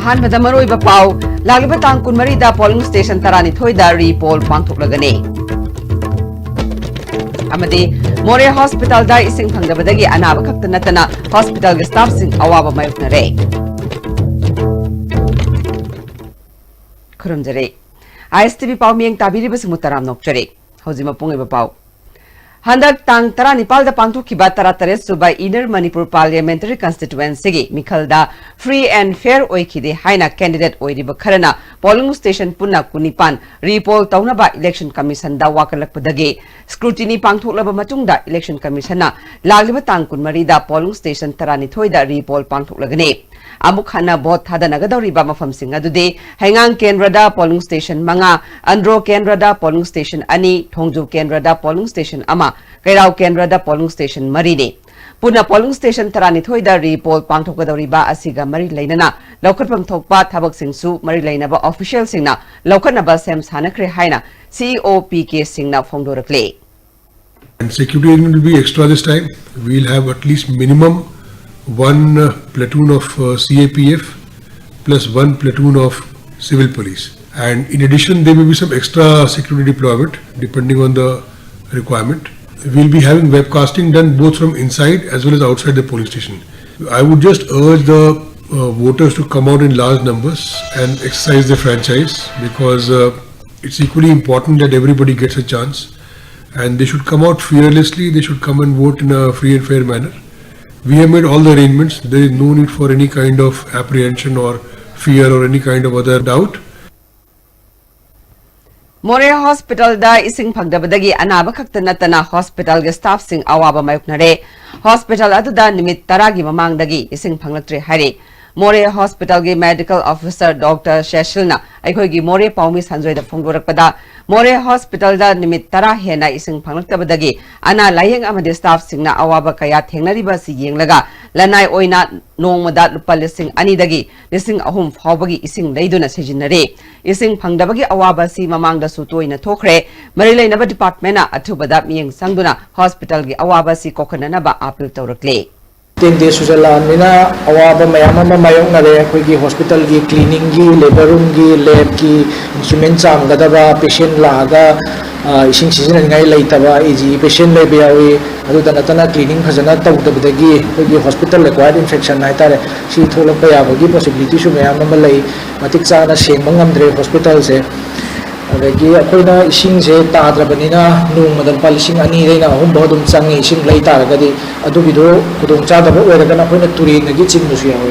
अहानबदा मरोइबा पाउ लालिबा तांग कुनमरीदा पोलिंग स्टेशन तरानी थोइदा रीपोल पांथोक्लगने अमदी मोरे हॉस्पिटल दा इसिंग फंगदबदगी अनाब खक्त नतना हॉस्पिटल के स्टाफ सिंग अवाबा मायुक्नरे खुरमजरे आईएसटीवी पाउ मियंग ताबिरिबा सिमुतराम नोक्चरे हौजिमा पुंगिबा पाउ हंदक तांग तरा निपाल दा पांथोखिबा तरा तरेस सुबा इनर मणिपुर पार्लियामेंटरी कंस्टिट्युएंसी गी मिखलदा फ्री एंड फेयर ओइखिदे हाइना कैंडिडेट ओइरिबा खरना पोलिंग स्टेशन पुन्ना कुनिपान रीपोल तौनबा इलेक्शन कमीशन दा वाकलकपदगे स्क्रूटिनी पांथोक्लबा मतुंगदा इलेक्शन कमीशन लालिबा तांग कुनमरीदा पोलिंग स्टेशन तरा निथोइदा रीपोल पांथोक्लगने अमुक हना भोट थादनगदौरिबा मफमसिंग अदुदे हैंगांग केंद्रदा पोलिंग स्टेशन मंगा अंद्रो केंद्रदा पोलिंग स्टेशन अनि थोंजु केंद्रदा पोलिंग स्टेशन अमा कैराव केंद्रदा पोलिंग स्टेशन मरीने पुना पोलिंग स्टेशन तरानिथोइदा रीपोल पांथोकदौरिबा असिगा मरी लैनना लौखटफम थोकपा थबकसिंगसु मरी लैनबा ऑफिशियल सिंगना लौखटनबा सेम सानखरे हाइना COPK सिंगना फोंदोरकले And security arrangement will be extra this time. We'll have at least minimum one platoon of CAPF plus one platoon of civil police. And in addition, there may be some extra security deployment depending on the requirement. We'll be having webcasting done both from inside as well as outside the polling station. I would just urge the voters to come out in large numbers and exercise their franchise because it's equally important that everybody gets a chance. And they should come out fearlessly. They should come and vote in a free and fair manner. We have made all the arrangements. There is no need for any kind of apprehension or fear or any kind of other doubt. More hospital दा इसिंग फंगदबदगी अनाब खक्त नतना hospital के staff सिंग अवाबा मायुक्नरे hospital अदुदा निमित 10 गी ममांगदगी इसिंग फंगलत्रे हारे मोरे hospital के medical officer doctor शेशिलना अखोगी मोरे पाउमी संजोयदा फोंगोरकपदा मोरे hospital दा निमित 10 हेना इसिंग फंगलक्तबदगी अना लायेंग अमदे staff सिंगना अवाबा कया थेंगनरिबा सि येंगलगा लनाय ओइना नोंगमदा लुपा लिसिंग अनिदगी लिसिंग अहुम फावबगी इसिंग लैदुना सिजिनरे इसिंग फंगदबगी अवाबा सि ममांगदा सुतोइना थोखरे मरि लैनबा डिपार्टमेंट अथुबदा मियेंग संगदुना हॉस्पिटल की अवाबा सि कोखननबा अपील तौरकले 10 days सुजलामिना अवाब मयाम मायोंगनरे अखोगी हॉस्पिटल की क्लीनिंग की लेबर रूम की लैब की इंस्ट्रूमेंट चांगदबा पेशेंट लागा इसिंग सिजननगाई लैतबा एजी पेशेंट लेबे यावी अदुदा नतना क्लीनिंग फजना तौदबदगी अखोगी हॉस्पिटल एक्वायर्ड इन्फेक्शन हाइतारे सि थोलकपा याबगी पॉसिबिलिटी सु मयाम नमा लै मतिक चाना सेंगबा ngamdre हॉस्पिटल से अदगी अखोइना इसिंग से ताद्रबनिना नोंगमदा लुपा लिसिंग अनि दैना अहुम बहुदुम चांगे इसिंग लै तारगदी अदुगिदो खुदोंग चादबा ओइरगना अखोइना तुरेनदगी चिंगबसु यावे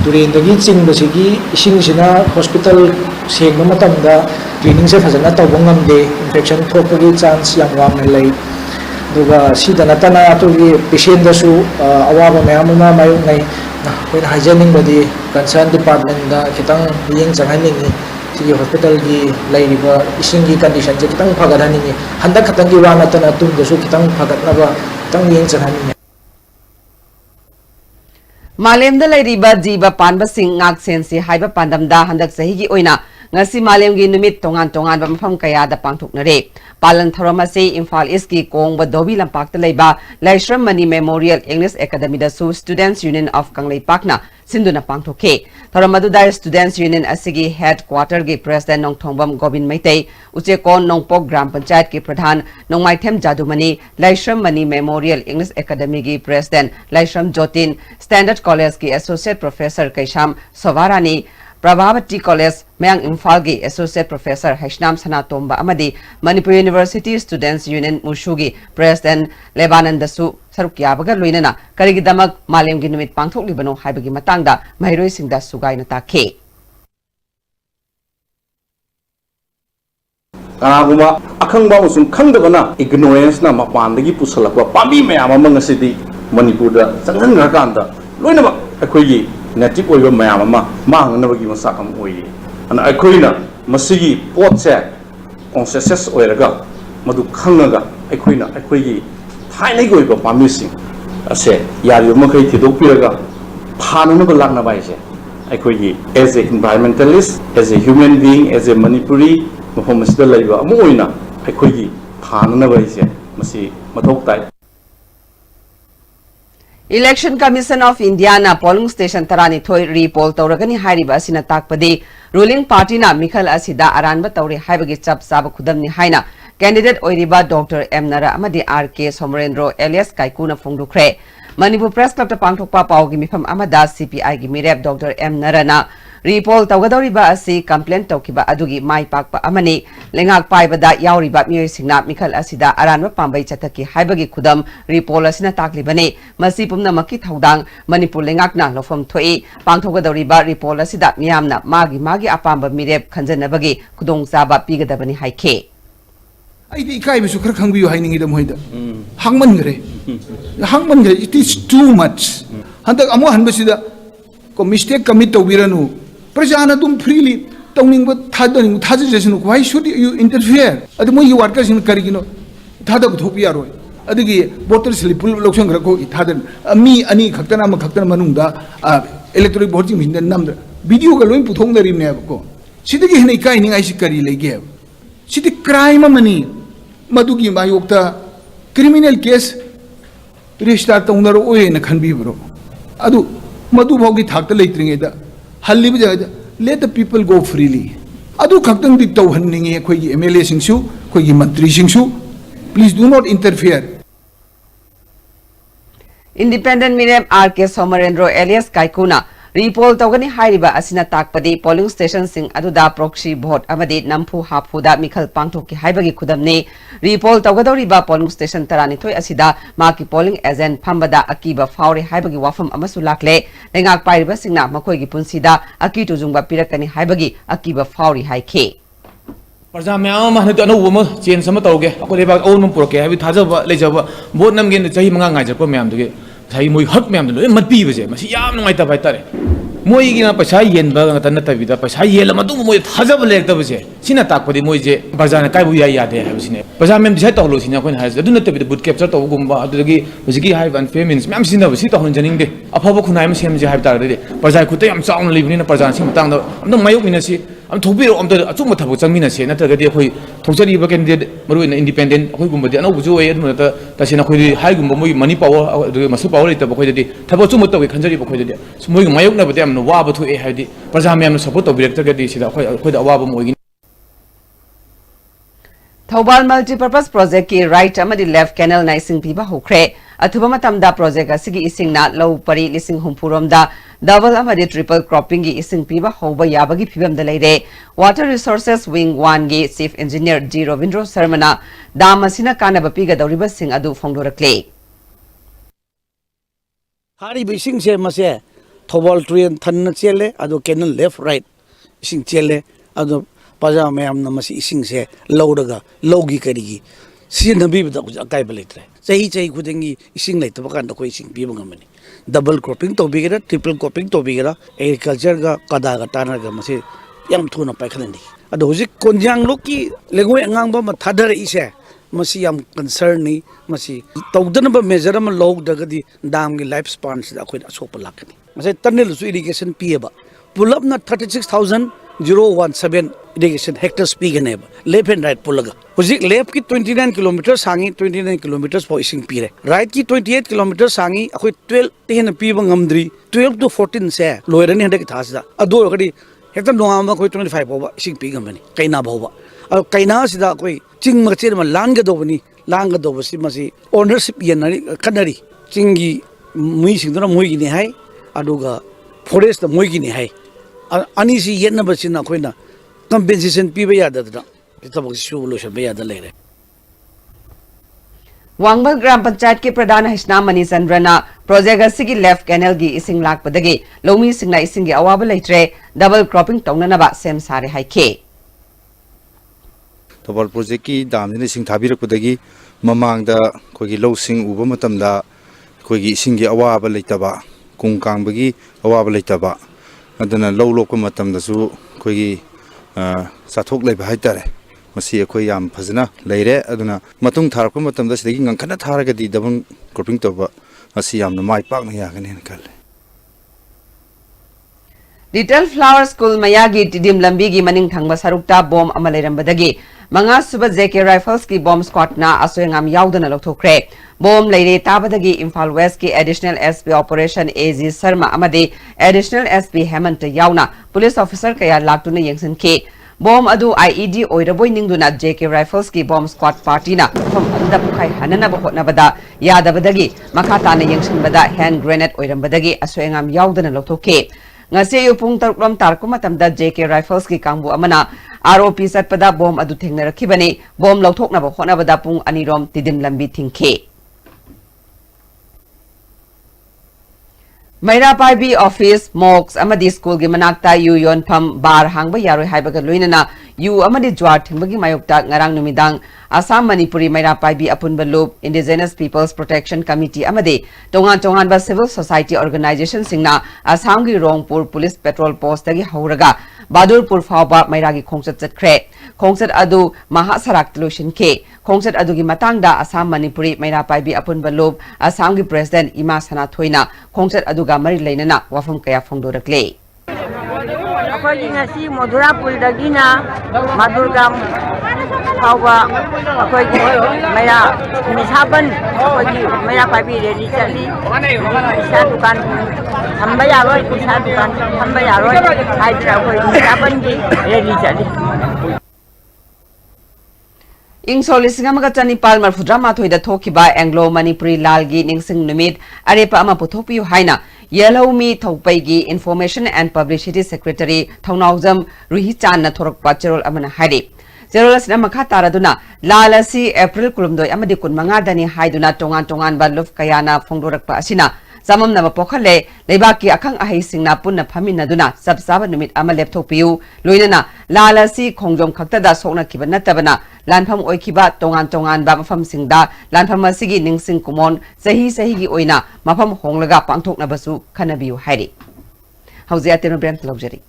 तुरेनदगी चिंगबसिगी इसिंग सिना हॉस्पिटल सेंगबा मतमदा क्लीनिंग से फजना तौबा ngamde इन्फेक्शन थोपगी चांस याम वांगना लै दुगा सिदा नतना अतुगी पेशेंट दसु अवाबा मयाम मा मायोंगनै अखोइना हाइजेनिंग कंसर्न डिपार्टमेंट दा खितंग येंग जंगनिंगी हॉस्पिटल की लाइरिबा इसिंग की कंडीशन से खितंग फगदहनिंगे हंदक खतंग की वानतना तुमदसु खितंग फगदनबा खितंग येंग जंगनिंगे मालेमदा लैरिबा जीवा पानबा सिंग ngak sensi haiba pandamda handak sahi gi oina ngasi malemgi numit tongan tongan ba mafam kayada pangthoknare palan thoramase Imphal East ki kongba dobi lampakta leiba Laishram Mani Memorial English Academy da su Students Union of Kanglei Pakna sinduna pangthokhe thoramadu da Students Union asigi headquarter gi president Nongthongbam Gobind Maitei Uchekon Nongpok Gram Panchayat ki pradhan Nongmaithem Jadumani Laishram Mani Memorial English Academy gi president Laishram Jotin Standard College की associate professor Kaisham Sawarani Prabhavati college Mayang Imphal की associate professor Haishnam Sanatomba अमदी Manipur university students union मुशुगी president लेबानंदसु सरुक याबगा लोइनना करिगिदमक मालेमगी नुमित पांथोकलिबनो हाइबगी मतंगदा महिरोइसिंगदा सुगाइना ताखे कागुमा अखंगबा मुसुम खंगदबना ignorance ना मपानदगी पुसलकवा पाबी मयाम मंगसिदी मणिपुर दा संगनरकांदा लोइनबा अखोगी नेटिव ओइबा मयाम अमा मांगनबगी मसाकम ओइये अन अखोइना मसिगी पोटसे कॉन्सेसेस ओइरगा मदु खंगगा अखोइना अखोगी थाइनै गोइबा पामिसिंग असे यारियो मखै थिदोकपिरगा थाननबा लाकनबा इसे अखोगी as a environmentalist as a human being as a Manipuri मफम असिदा लैबा अमु ओइना अखोगी थाननबा इसे मसी मथौक ताइ Election Commission of India na polling station tarani thoi repol tawragani hairiba asina takpadi ruling party na Mikhal asida aranba tawri haibagi chap saba khudamni haina candidate oiriba Dr. M Nara amadi RK Somarendro alias Kaikuna Fongdukre Manipur Press Club ta pangthokpa pawgi mifam amada CPI gi mirep Dr. M Nara na repol tawgadoriba asi complaint tawkiba adugi mai pakpa amani lengak paibada yauriba miyoi singna Mikhal asida aranba pambai chataki haibagi khudam repol asina taklibane masi pumna maki thaudang Manipur lengakna lofam thoi pangthogadoriba repol asida miyamna magi apamba mirep khanjanabagi khudong saba pigadabani haike I kai bisu khar khangbi yu haining idam hoida hangman gre it is too much handak amo hanbasida ko mistake commit to biranu prajana dum freely tawning but thadaning thajajasinu why should you interfere adu mo you workers in karigino thada ko thopi yaro adigi voter slip loksang ra ko thadan mi ani khaktana ma khaktana manungda electoral voting min namda video ga loin puthong dari ne ko sidigi hene kai ning ai sikari lege sidi crime amani madugi mayokta criminal case register tawnar oye na khanbi bro adu madu bhogi thakta leitringe da halli bi jaga let the people go freely adu khaktang di tawhanninge khoi gi MLA singsu khoi gi mantri singsu please do not interfere. Independent Mirem RK Somarendro alias Kaikuna repol tawgani hairiba asina takpadi polling station sing aduda proxy vote amadi nampu haphuda Mikhal pangthokki haibagi khudamne repol tawgadoriba polling station tarani thoi asida maki polling agent phambada akiba fauri haibagi wafam amasu lakle lengak pairiba singna makoi gi punsida aki tujungba pirakani haibagi akiba fauri haike Parja myam ma hanu anu wo chen sama tawge akoi ba own mum purke habi thajaba lejaba vote namgen chahi manga ngai jarpa myam duge thai moi hak myam du mat pi bje masi yam ngai ta bai tare moi gi na paisa yen ba ta na ta bi da paisa yel ma du moi thajaba lek ta bje sina tak padi moi je parja na kai bu ya de ha sine parja myam disai tawlo sina koi ha du na ta bi boot capture taw gum ba adu gi hujiki hai ban famines myam sina bsi ta hon janing de afaba khunai ma sem je ha ta de parja khu ta yam chaung li ni na parja sim tang da am mayuk ni na si am thobiro am da achum thabu changmina se na ta gadi khoi thojari ba candidate maru in independent khoi gum badi anu bu jo ye nu ta sina khoi hai gum moi money power masu power ita ba khoi de thabo chum ta we khanjari ba khoi de moi mayuk na ba de am no wa ba thu e haidi parja me am support to director gadi sida khoi da wa ba moi Thobal multi-purpose project ki right amadi left canal na ising piba hokre athuba matamda project asigi ising na low pari lising humpurom da double amadi triple cropping gi ising piba hoba yabagi phibam da leire water resources wing 1 gi chief engineer G Ravindra Sarmana damasina kana ba piga dawriba sing adu phongdorakle hari bising se mase thobal train than chele adu canal left right ising chele adu paja mayam na masi ising se lawdaga lawgi karigi sin nabi da ku akai baletre chahi khudengi ising lai tabaka da koi ising pi bangamani double cropping to bigera triple cropping to bigera agriculture ga kada ga tanar ga masi yam thuna pai khalandi ado hojik konjang loki lengoi angang ba thadar ise masi yam concern ni masi tawdana ba measure ma log daga di dam gi life span da khoi asop lakani masi tunnel su irrigation pi ba pull up na 36017 irrigation hectares pigane left and right pulaga hojik left ki 29 kilometers sangi 29 kilometers for ising pire right ki 28 kilometers sangi akoi 12 ten pi bangamdri 12 to 14 se loirani hande ki thasda ado gadi hekta noama koi 25 over ising pigamani kaina bhova kaina sida koi ching ma cher ma langa dobani langa dobasi masi ownership yenari kanari chingi mui singdana moi gi ne hai aduga forest moi gi ne hai ani si yenna basina koina compensation piba yada da kitabak solution ba yada lere Wangbal Gram Panchayat ke Pradhan Hisna Mani Chandrana project asigi left canal gi ising lakpadagi lomi singna ising gi awaba leitre double cropping tongnana ba sem sare haike Tobal project ki dam ni sing thabirakpadagi mamang da khoi gi low sing uba matam da khoi gi ising gi awaba leitaba kungkang bagi awaba leitaba adana low lok matam da su khoi gi sathok leiba haitare masi khoi yam phajna leire aduna matung tharap matam da sidagi ngangkhana tharaga di double cropping toba asi yam na mai pak na ya gane kal Little Flower School Mayagi Tidim Lambigi Maning Thangba Sarukta Bom Amaleirambadagi Manga suba JK Rifles ki bomb squad na asoyangam yaudana lokthokre. Bomb leire tabadagi Imphal West ki additional SP Operation AZ Sharma amadi additional SP Hemant yauna police officer kaya laktuna yengsin ke. Bomb adu IED oiraboy ningduna JK Rifles ki bomb squad party na from anda pukai hanana bokot na bada yadabadagi makata na yengsin bada hand grenade oirambadagi asoyangam yaudana lokthokre. Ngasi upung taruklam tarko matamda JK Rifles ki kangbu amana ROP satpada bom adu thengnarakibani bom lauthokna ba hona bada pung anirom tidim lambi thingke. Mairapaibi office mocks amadi school gi manakta yu yon pham bar hangba yaroi haibaga loinana yu amadi jwar thingbagi mayokta ngarang numidang Assam Manipuri Mairapaibi apunba loop Indigenous Peoples Protection Committee amadi tongan ba civil society organization singna Assam gi Rongpur police patrol post tagi hauraga Badurpur fawba mairagi khongchat chatkre khongchat adu mahasarak tlushin ke khongchat adu gi matangda Assam Manipuri Mairapaibi apunba loop Assam gi president Ima Sana Thoina khongchat adu ga mari leinana wafam kaya phongdorakle akhoi ngasi Madhurapur dagina Madurgam fawba akhoi maya misaban akhoi Mairapaibi rally chali isa dukan thamba yaroi isa dukan thamba yaroi haidra akhoi misaban gi rally chali Ing solising amaga chanipal marfudra mathoida thokiba Anglo Manipuri lalgi ningsing numit arepa ama puthopiu haina Yellow Me Thokpaigi Information and Publicity Secretary Thaunaujam Ruhichan na thorokpa cherol amana haidi Zerolas na makha taraduna lalasi April kulumdoi amadi kunmanga dani haiduna tongan ba luf kayana phongdorakpa asina samam na mapokhale lebaki akhang ahai singna punna phaminaduna sabsaba numit ama lepthopiu loinana lalasi khongjom khakta da sokna kibana tabana lanpham oikiba tongan ba mafam singda lanpham asigi ningsing kumon sahi gi oina mafam honglaga pangthokna basu khanabiu hairi hauzi ateno brand luxury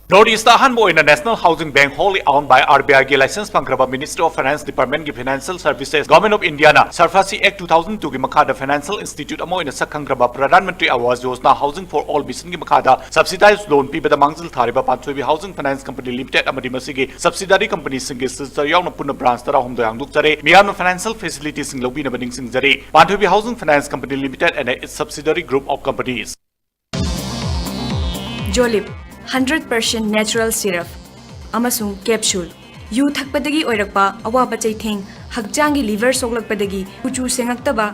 Northeast Hanbo in the National Housing Bank wholly owned by RBI ki license pangraba Ministry of Finance Department ki Financial Services Government of India na Sarfasi Act 2002 ki makhada Financial Institute amo in sakhangraba Pradhan Mantri Awas Yojana Housing for All Mission ki makhada subsidized loan pi bada mangzil thariba Panthoibi Housing Finance Company Limited amadi masigi subsidiary company singi sister yauna punna branch tara homdo yangduk jare miyamna financial facilities sing lobi na baning sing jare Panthoibi Housing Finance Company Limited and its subsidiary group of companies Jolip 100% natural syrup amasung capsule yu thakpadagi oirakpa awaba chaitheng hakjangi liver soklakpadagi kuchu sengaktaba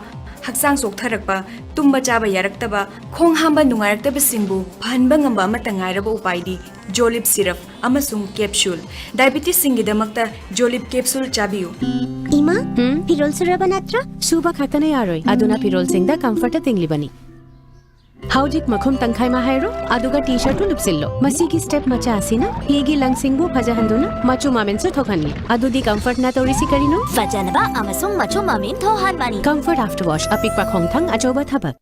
haksang soktharakpa tumba chaba yaraktaba khong hamba nungairakta singbu phanba ngamba amata ngairaba upaidi Jolip syrup amasung capsule diabetes singidamakta Jolip capsule chabiu Ima pirol syrup natra suba khatana yaroi aduna pirol singda comfort tinglibani Howjik makhum tangkhai ma hairo aduga t-shirt lupsillo masigi step macha asina yegi langsingbu phajahanduna machu mamen su thokhanni adudi comfort na torisi karino fajanaba amasung machu mamen thohanmani comfort after wash apikpa khongthang ajoba thabak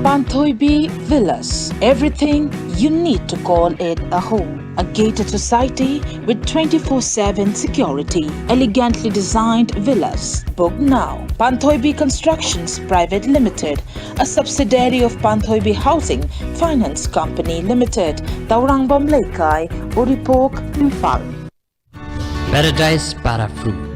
Panthoibi Villas, everything you need to call it a home. A gated society with 24/7 security. Elegantly designed villas. Book now. Panthoibi Constructions Private Limited, a subsidiary of Panthoibi Housing Finance Company Limited, Taurangbam Laikai, Uripok, Imphal. Paradise Para Fruit.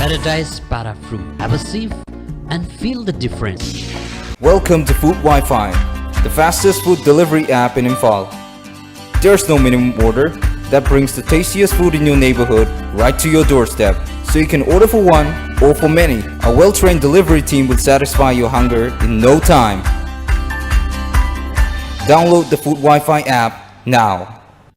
Paradise Para Fruit. Have a sip and feel the difference. Welcome to Food Wi-Fi, the fastest food delivery app in Imphal. There's no minimum order that brings the tastiest food in your neighborhood right to your doorstep, so you can order for one or for many. A well-trained delivery team will satisfy your hunger in no time. Download the Food Wi-Fi app now.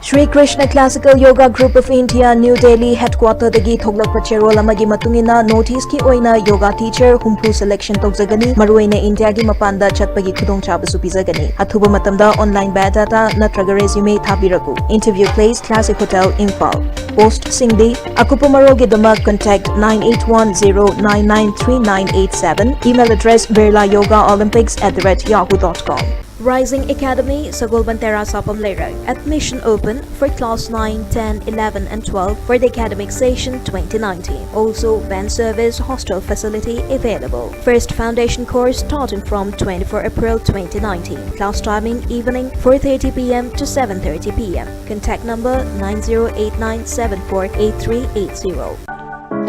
Shri Krishna Classical Yoga Group of India New Delhi headquarter dagi thoglakpa cherol amagi matungina notice ki oina yoga teacher humpu selection tawjagani maruina India gi mapanda chatpagi khudong chabasu pizagani athuba matamda online biodata natraga resume thabiraku interview place Classic Hotel Imphal post singdi akupa marol gi damak contact 9810993987 email address berlayogaolympics@yahoo.com Rising Academy, Sagolbantera Sapam Leirag. Admission open for class 9, 10, 11 and 12 for the academic session 2019. Also, van service hostel facility available. First foundation course starting from 24 April 2019. Class timing evening 4:30 p.m. to 7:30 p.m. Contact number 9089748380.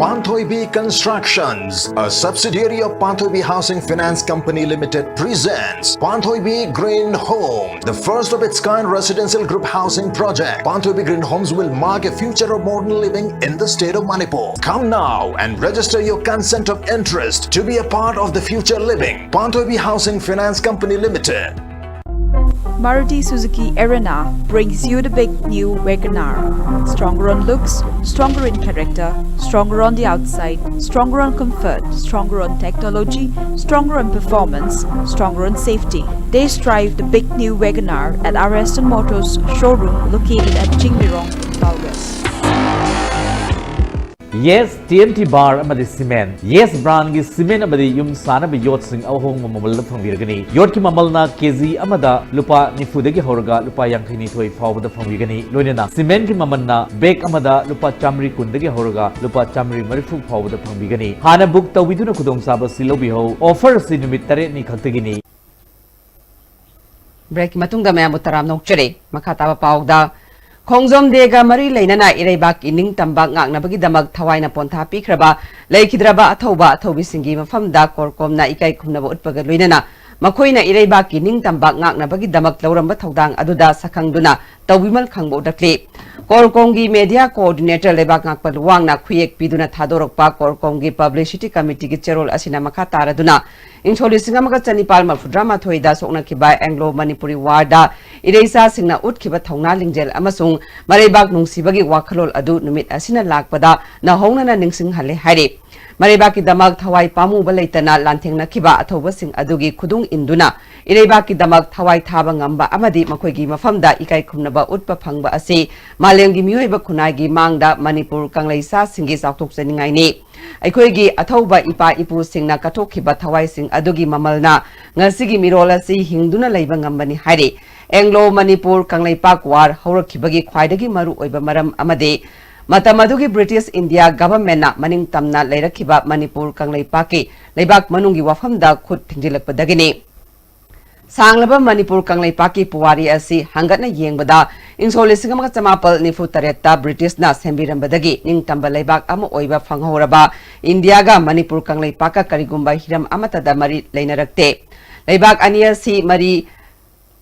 Panthoibi Constructions, a subsidiary of Panthoibi Housing Finance Company Limited, presents Panthoibi Green Home, the first of its kind residential group housing project. Panthoibi Green Homes will mark a future of modern living in the state of Manipur. Come now and register your consent of interest to be a part of the future living. Panthoibi Housing Finance Company Limited. Maruti Suzuki Arena brings you the big new WagonR. Stronger on looks, stronger in character, stronger on the outside, stronger on comfort, stronger on technology, stronger on performance, stronger on safety. They drive the big new WagonR at our Aston Motors showroom located at Jingmirong, West. Yes TNT bar amadi cement. Yes brand gi cement amadi yum sana bi yot sing ahong mamal da phangwirgani. Yot ki mamal na kg amada lupa nifu dagi horga lupa yankini thoi fawda phangwirgani. Loinena cement ki mamal na bag amada lupa chamri kun dagi horga lupa chamri marifu fawda phangwirgani. Hana book tawiduna kudong saba silobi ho offer si numit tare ni khagtagini. Break matungda maya mutaram nokchere makata ba pawda Khongjom dega mari leinana ireibak ining tambak ngaknabagi damak thawaina pontha pikraba leikidraba athauba athobi singi mafamda korkomna ikai khumnaba utpaga loinana makoina ireibak ining tambak ngaknabagi damak lauramba thaudang aduda sakhangduna tawbimal khangbo dakle korkomgi media coordinator lebak ngakpal wangna khuyek piduna thadorokpa korkomgi publicity committee gi cherol asina makha taraduna Incholi Singamaga Chanipal Mafudrama Thoida Sokna Kiba Anglo Manipuri Warda Ireisa Singna Utkiba Thongna Lingjel Amasung Marebak Nungsibagi Wakalol Adu Numit Asina Lakpada Na Hongna Ningsing Hale Hari Marebaki Damak Thawai Pamu Balaitana Lantengna Kiba Athoba Sing Adugi Kudung Induna Irebaki Damak Thawai Thaba Ngamba Amadi Makoigi Mafamda Ikai Kumnaba Utpa Phangba Asi Malengi Mioiba Kunagi Mangda Manipur Kanglaisa Singi Saktok Seningaini Aikoigi Athauba Ipa Ipu Singna Katokhiba Thawai Sing Adugi Mamalna Ngasigi Mirola Si Hingduna Laiba Ngambani Hari Anglo Manipur Kanglaipak War Haurakibagi Khwaidagi Maru Oiba Maram Amade Matamadugi British India government na maning tamna Lairakiba Manipur Kanglaipaki Laibak Manungi Wafamda Khut Thingilakpadagini Sanglaba Manipur Kanglaipaki Puwari Asi Hangatna Yengbada Insoli Singamaka Chamapal Nifu Taretta British na Sembirambadagi Ning Tamba Laibak Ama Oiba Fanghoraba India ga Manipur Kanglaipaka Karigumba Hiram Amatada Mari Lainarakte Laibak Ania Si Mari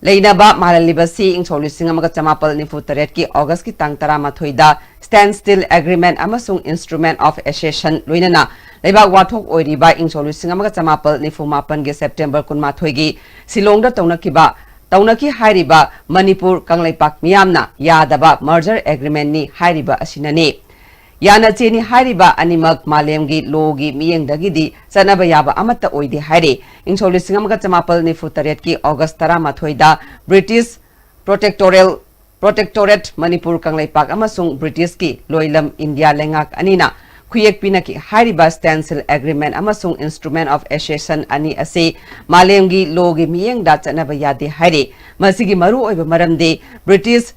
Lainaba Malalibasi Insoli Singamaka Chamapal Nifu Taretki August ki Tang Tarama Thoida Standstill Agreement Amasung Instrument of Accession Luinana Laibak Wathok Oiriba Insoli Singamaka Chamapal Nifu Mapan ge September Kunma Thoigi Silongda Taunaki Hairiba Manipur Kanglaipak Miyamna Yadaba Merger Agreement ni Hairiba Asinani Yana Cheni Hairiba Animak Malemgi Logi Miyengdagidi Sanaba Yaba Amata Oidi Hairi Insoli Singamaka Chamapal Nifu Taretki August Tarama Thoida British Protectorate Manipur Kanglaipak Amasung British ki Loilam India Lengak Anina Khuyek Pinaki Hairiba Standstill Agreement Amasung Instrument of Accession Ani Ase Malemgi Logi Miyengda Chanaba Yadi Hairi Masigi Maru Oiba Maramde British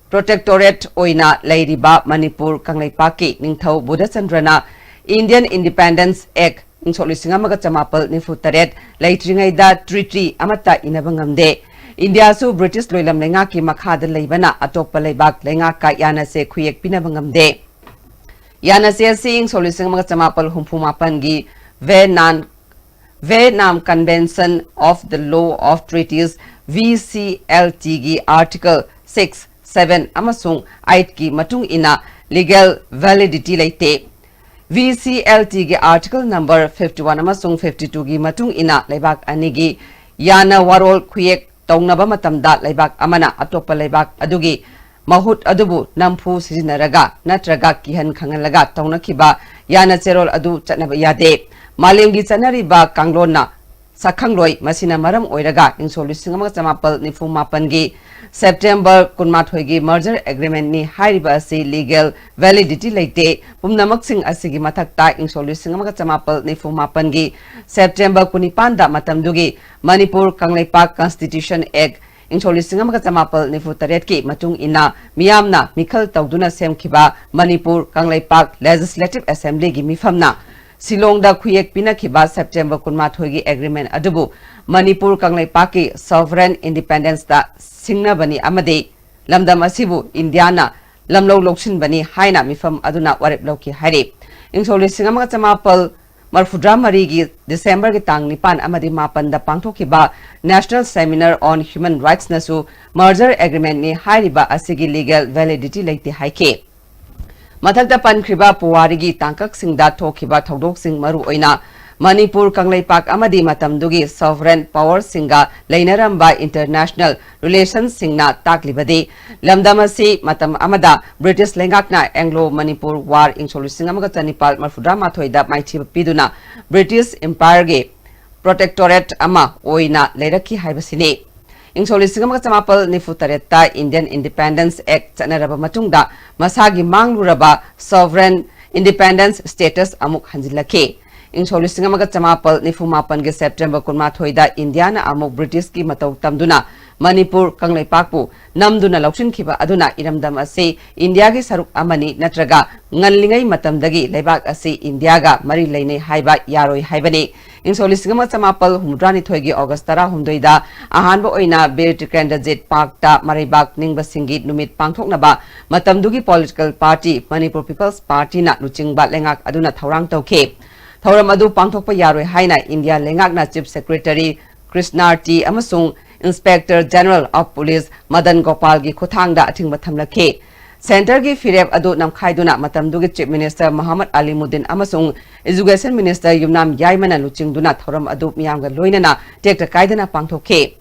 Protectorate Oina Lairiba Manipur Kanglaipak Ningthau Buddhachandrana Indian Independence Act Insoli Singamaga Chamapal Nifu Taret Laitringaida Treaty Amata Inabangamde India su British Loilam Lengaki Makhada Laibana Atopa Laibak Lengaka Yana se Khuyek Pinabangamde Yana se Sing Soli Singamaga Chamapal Humpumapangi Vietnam Convention of the Law of Treaties VCLT gi Article 6 7 amasung 8 ki matung ina legal validity laite VCLT gi article number 51 amasung 52 gi matung ina leibak anigi yana warol khuyek taungnaba matamda leibak amana atopa leibak adugi mahut adubu nampu sijinaraga natraga kihan khangalaga taunakhiba yana cherol adu chatnaba yade malemgi chanariba kanglona sakangloi masina maram oiraga ingso lising amga chamapal nifu mapan gi September kunmathoi gi merger agreement ni hairiba asi legal validity leite pumnamak sing asigi mathakta ingso lising amga chamapal nifu mapan gi September kunipan da matamdugi Manipur Kangleipak Constitution Act ingso lising amga chamapal nifu taret ki matung ina miyamna mikhal tawduna semkhiba Manipur Kangleipak Legislative Assembly gi mifamna Silong da khuyek pinakhiba September kunmathoi gi agreement adubu Manipur Kangleipak ki sovereign independence da singna bani amade lamdam asibu Indiana lamlo loksin bani haina mifam aduna warep loki hari ingso singama chamapal marfudra mari gi December gi tang nipan amadi mapan da pangthokiba National Seminar on Human Rights nasu merger agreement ni hairiba asigi legal validity leite haike mathakta pankriba puwari gi tangkak singda thokiba thodok sing maru oina Manipur Kangleipak amadi matamdugi sovereign power singa leinaramba international relations singna taklibadi lamdamasi matam amada British lengakna Anglo Manipur war ingso singamaga tanipal marfudra mathoida maichi piduna British Empire ge protectorate ama oina leiraki haibasini ingso singamaga chamapal nifutaretta Indian Independence Act chanaraba matungda masagi mangluraba sovereign independence status amuk hanjilake ingso singamaga chamapal nifu mapan ge September kunmathoida Indiana amuk British ki matau tamduna Manipur Kangleipakpu namduna lauksin khiba aduna iramdam ase India gi saruk amani natraga ngallingai matamdagi leibak ase India ga mari leinei haiba yaroi haibani ingso singamaga chamapal humdrani thoigi August 13 da ahanba oina Betrikanda Jet Park ta maribak ningba singit numit pangthoknaba matamdugi political party Manipur People's Party na luchingba lengak aduna thaurang tawkhe Thauram adu pangthokpa yaroi haina India lengakna Chief Secretary Krishna T amasung Inspector General of Police Madan Gopal gi khothangda athingba thamlakhe Center gi firep adu namkhaiduna matamdugi Chief Minister Muhammad Ali Muddin amasung Education Minister Yumnam Yaimana luchingduna thauram adu miyamga loinana tekta kaidana pangthokhe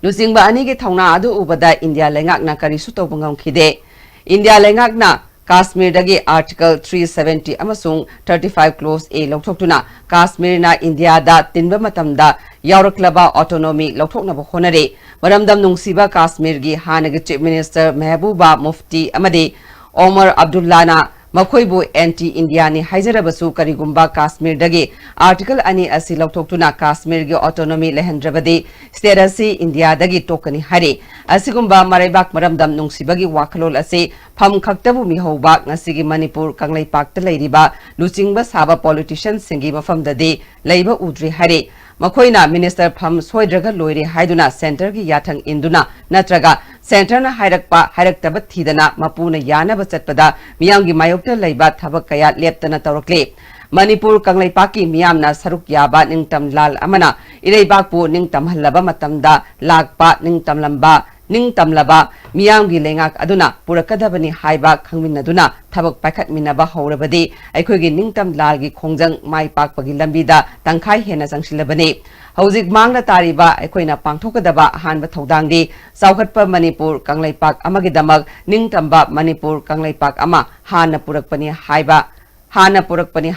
Luchingba ani gi thauna adu ubada India lengakna karisu tawbangam khide India lengakna Kashmir dagi Article 370 amasung 35 Clause A lokthokuna Kashmir na India da tinba matamda yauraklaba autonomy lokthoknaba honare maramdam nungsiba Kashmir gi hanagi Chief Minister Mehbooba Mufti amade Omar Abdullah na makhoibu anti India ni haijarabasu karigumba Kashmir dagi Article ani asi lokthokuna Kashmir gi autonomy lehendrabade state asi India dagi tokani hari asigumba maraibak maramdam nungsibagi wakhalol ase pham khaktabu mihoba ngasigi Manipur Kangleipak ta leiriba luchingba saba politicians singi mafamdade leiba udri hari makhoina minister pham soidraga loire haiduna center gi yathang induna natraga center na hairakta thidana mapuna yana bachatpada miyamgi mayokta leiba thabak kaya leptana tawrakle Manipur Kangleipaki miyamna saruk yaba ningtam lal amana ireibakpu ningtam hallaba matamda lakpa ningtam lamba ningtamlaba miyamgi lengak aduna purakadabani haiba khangminaduna thabak paikhat minaba horabadi aikhoigi ningtam lalgi khongjang mai pakpagi lambida tangkhai hena changsilabani hauzik mangna tariba aikhoina pangthokadaba hanba thodangdi saukhatpa Manipur Kangleipak amagi damak ningtamba Manipur Kangleipak ama hana purakpani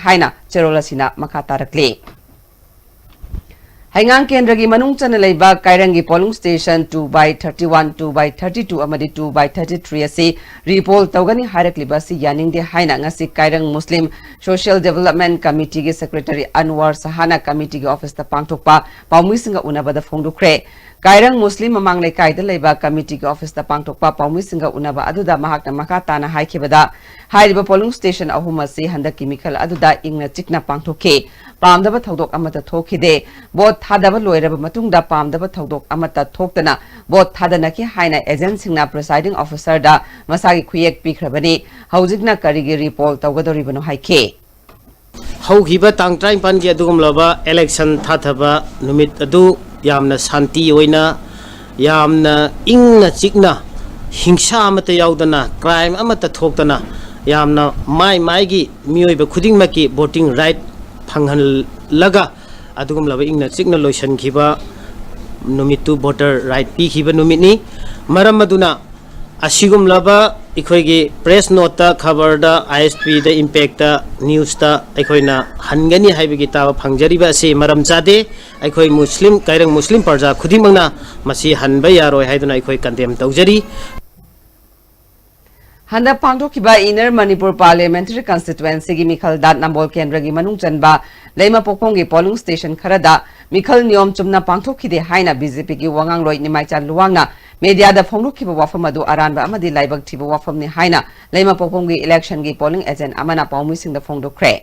haina cherolasina makha tarakle Hangang Kendragi Manung Chanalaiba Kairangi polling station 2/31, 2/32 amadi 2/33 ase repol tawgani hairakliba yaning de haina ngasi Kairang Muslim Social Development Committee ge Secretary Anwar Sahana Committee ge office ta pangthokpa paumuisinga unabada phongdukre Kairang Muslim mamang lekai da leiba committee ge office ta pangthokpa paumuisinga unaba aduda mahakna makha tana haikebada hairiba polling station ahum ase handa chemical aduda ingna chikna pangthokhe pamdaba thodok amata thokhide bot thadaba loiraba matungda pamdaba thodok amata thoktana bot thadana ki haina agent singna presiding officer da masagi khuyek pikhrabani haujikna karigi report tawgadoribano haike haugiba tang train pan ge dugum laba election thathaba numit adu yamna shanti oina yamna ingna chikna hingsa amata yaudana crime amata thoktana yamna mai gi mioiba khuding maki voting right phanghan laga adugum laba ingna chikna loisan khiba numitu voter right pi khiba numit ni maram maduna asigum laba इखोगी press note ता खबर दा ISP दा impact दा news ता इखोइना हनगनी हाइबगी ताव फंगजरिबा से मरम चादे इखोई मुस्लिम कायरंग मुस्लिम प्रजा खुदिमंगना मसी हनबा यारोय हाइदुना इखोई कंडेम तौजरी हंदा पांगथोखिबा इनर मणिपुर पार्लियामेंटरी कंस्टिट्युएंसी की मिखल दात नंबोल केंद्र की मनुंग चनबा लेमा पोखोंग की पोलिंग स्टेशन खरदा मिखल नियम चुमना पांगथोखिदे हाइना बीजेपी की वांगांग लोय निमाइचा लुवांगना मीडिया दा फोंगथोखिबा वाफम अदु अरानबा अमदि लाइबक थिबा वाफमनि हाइना लेमा पोखोंग की इलेक्शन की पोलिंग एजेंट अमना पाउमिसिंग दा फोंगदोख्रे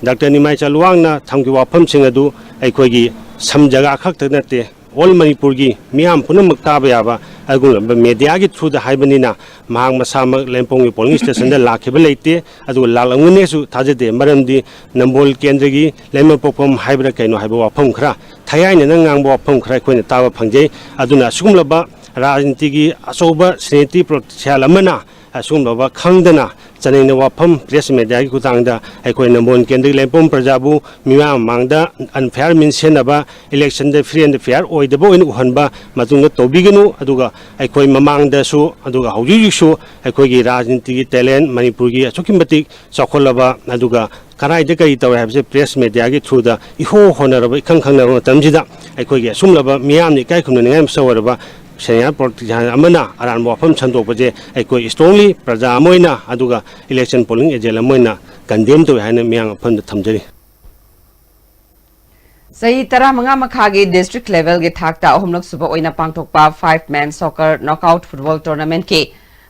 डॉक्टर निमाइचा लुवांगना थंगि वाफम सिंग अदु अखोगी सम जगह खक्त नते ऑल मणिपुर की मियाम पुनमक ताब याबा अगुल मीडिया की थ्रू द हाइबनिना महांग मसामक लेंपोंग पोलिंग स्टेशन द लाखिब लेते अदु लालंगनेसु थाजदे मरमदी नंबोल केंद्र की लेमा पोपम हाइब्रा कैनो हाइबा वाफम खरा थायाइन नंगांग वाफम खरा कोइन ताब फंगजे अदुना सुगुमलबा राजनीति की अचौबा श्रेणी प्रोत्साहन अमना असुगुमलबा खंगदना चनैन वाफम प्रेस मीडिया की कुतांगदा अखोय नंबोल केंद्र लेंपोम प्रजाबु मिया मांगदा अनफेयर मीन सेनबा इलेक्शन द फ्री एंड फेयर ओइदबो इन उहनबा मतुंग तोबिगनु अदुगा अखोय ममांगदसु अदुगा हौजिसु अखोयगी राजनीति की टैलेंट मणिपुर की असुकिमतिक चौखलबा अदुगा कराइदे कई तवे हाबसे प्रेस मीडिया की थ्रू द इहो होनरबा इखंग खंगना तमजिदा अखोयगी असुमलबा मियामनि काय खुननिंगाम सवरबा सेनियर पॉलिटिशियन अमना अरान वाफम छंदोपजे अखोय स्ट्रांगली प्रजा मोइना अदुगा इलेक्शन पोलिंग एजेंट मोइना कंडेम तो हाने मियांग फंद थमजरी सही तरह मंगा मखागी डिस्ट्रिक्ट लेवल के थाकता अहुमलक सुबह ओइना पांगथोकपा 5-man soccer knockout football tournament के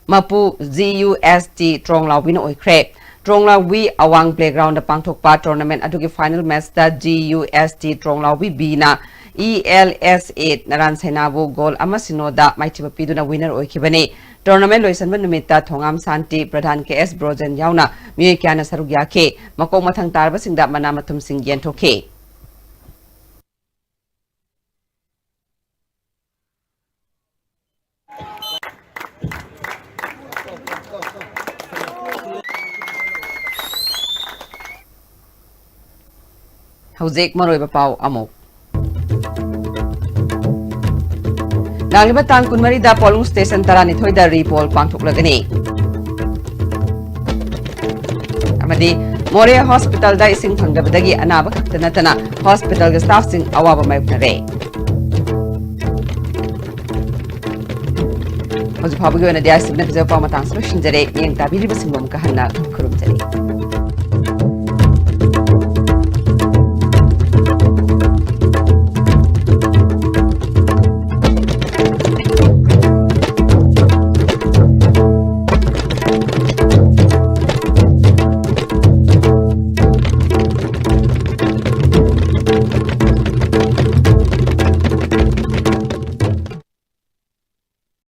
मपु GUST ट्रोंगलाविन ओइख्रे ट्रोंगलावी अवांग प्लेग्राउंड पांगथोकपा टूर्नामेंट अदुगी फाइनल मैच दा GUST ट्रोंगलावी बीना ELS8 नारायण सेनाबु गोल अमसिनोदा माइथिबा पिदुना विनर ओइखिबने टूर्नामेंट लोइसनबा नुमिता थोंगाम शांति प्रधान KS ब्रोजन याउना मिय क्याना सरुग याखे मकोक मथंग तारबा सिंगदा मना मथुम सिंग येनथोखे हौजेक मरोइबा पाउ अमोक लांगिबा तांग कुनमरी दा पोलिंग स्टेशन तरानिथोय दा रिपोल पांगथोकलगनी अमदी मोरे हॉस्पिटल दा इसिंग फंगबदगी अनाबा खक्त नतना हॉस्पिटल के स्टाफ सिंग अवाबा मायकनरे हौज फाबगी ओना दिया सिबना फिजो पामा तांग सलुशन जरे येंग ताबिरिबा सिंगम का हन्ना खुरुम जरे